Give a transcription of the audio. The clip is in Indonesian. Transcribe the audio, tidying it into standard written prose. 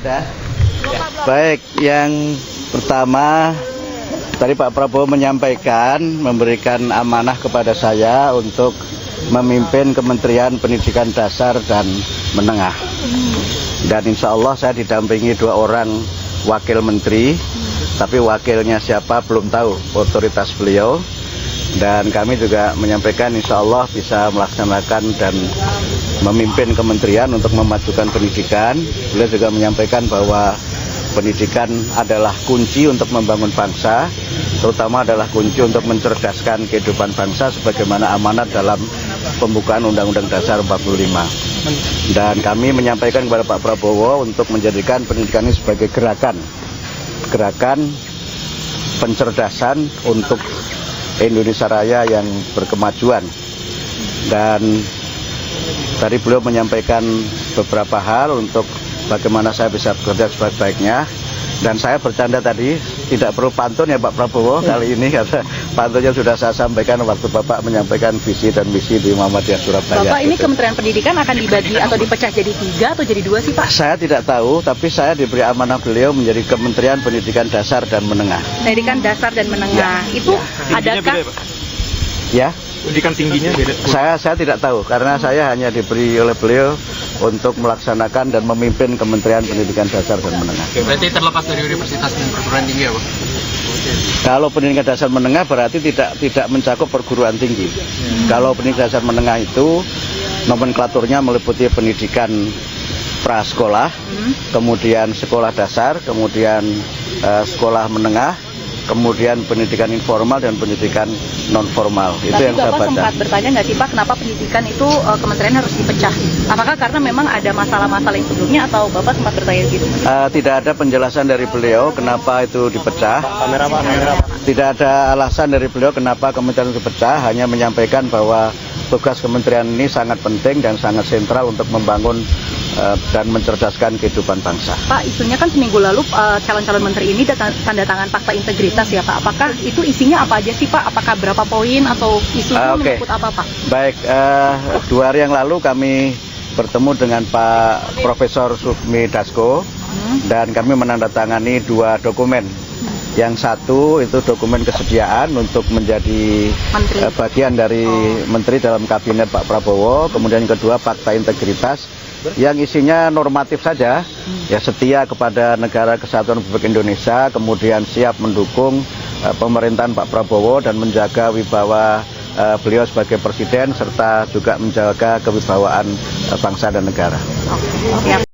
Sudah. Baik, yang pertama tadi Pak Prabowo menyampaikan, memberikan amanah kepada saya untuk memimpin Kementerian Pendidikan Dasar dan Menengah. Dan insya Allah saya didampingi 2 orang wakil menteri, tapi wakilnya siapa belum tahu, otoritas beliau. Dan kami juga menyampaikan insya Allah bisa melaksanakan dan memimpin kementerian untuk memajukan pendidikan. Beliau juga menyampaikan bahwa pendidikan adalah kunci untuk membangun bangsa, terutama adalah kunci untuk mencerdaskan kehidupan bangsa sebagaimana amanat dalam pembukaan Undang-Undang Dasar 45. Dan kami menyampaikan kepada Pak Prabowo untuk menjadikan pendidikan ini sebagai gerakan pencerdasan untuk Indonesia Raya yang berkemajuan. Dan tadi beliau menyampaikan beberapa hal untuk bagaimana saya bisa bekerja sebaik-baiknya. Dan saya bercanda tadi, tidak perlu pantun ya Pak Prabowo kali ini, karena pantunnya sudah saya sampaikan waktu Bapak menyampaikan visi dan misi di Muhammadiyah Surabaya. Bapak, ini Kementerian Pendidikan akan dibagi atau dipecah jadi 3 atau jadi 2 sih Pak? Saya tidak tahu, tapi saya diberi amanah beliau menjadi Kementerian Pendidikan Dasar dan Menengah. Pendidikan Dasar dan Menengah, itu adakah? Ya. Pendidikan tingginya beda? Saya tidak tahu, karena saya hanya diberi oleh beliau untuk melaksanakan dan memimpin Kementerian Pendidikan Dasar dan Menengah. Berarti terlepas dari universitas dan perguruan tinggi ya Pak? Kalau pendidikan dasar menengah berarti tidak mencakup perguruan tinggi. Kalau pendidikan dasar menengah itu nomenklaturnya meliputi pendidikan prasekolah, kemudian sekolah dasar, kemudian sekolah menengah, kemudian pendidikan informal dan pendidikan non formal. Itu yang saya baca. Bapak sempat bertanya nggak sih Pak, kenapa pendidikan itu kementerian harus dipecah? Apakah karena memang ada masalah-masalah yang sebelumnya atau Bapak sempat bertanya gitu? Tidak ada penjelasan dari beliau kenapa itu dipecah. Tidak ada alasan dari beliau kenapa kementerian itu dipecah, hanya menyampaikan bahwa tugas kementerian ini sangat penting dan sangat sentral untuk membangun dan mencerdaskan kehidupan bangsa. Pak, isunya kan seminggu lalu calon-calon menteri ini tanda tangan fakta integritas ya Pak. Apakah itu isinya apa aja sih Pak? Apakah berapa poin atau isunya menyebut apa Pak? Baik, 2 hari yang lalu kami bertemu dengan Pak Profesor Sufmi Dasko dan kami menandatangani 2 dokumen. Yang satu itu dokumen kesediaan untuk menjadi bagian dari menteri dalam kabinet Pak Prabowo. Kemudian yang kedua fakta integritas yang isinya normatif saja, ya setia kepada Negara Kesatuan Republik Indonesia, kemudian siap mendukung pemerintahan Pak Prabowo dan menjaga wibawa beliau sebagai presiden serta juga menjaga kewibawaan bangsa dan negara. Ya.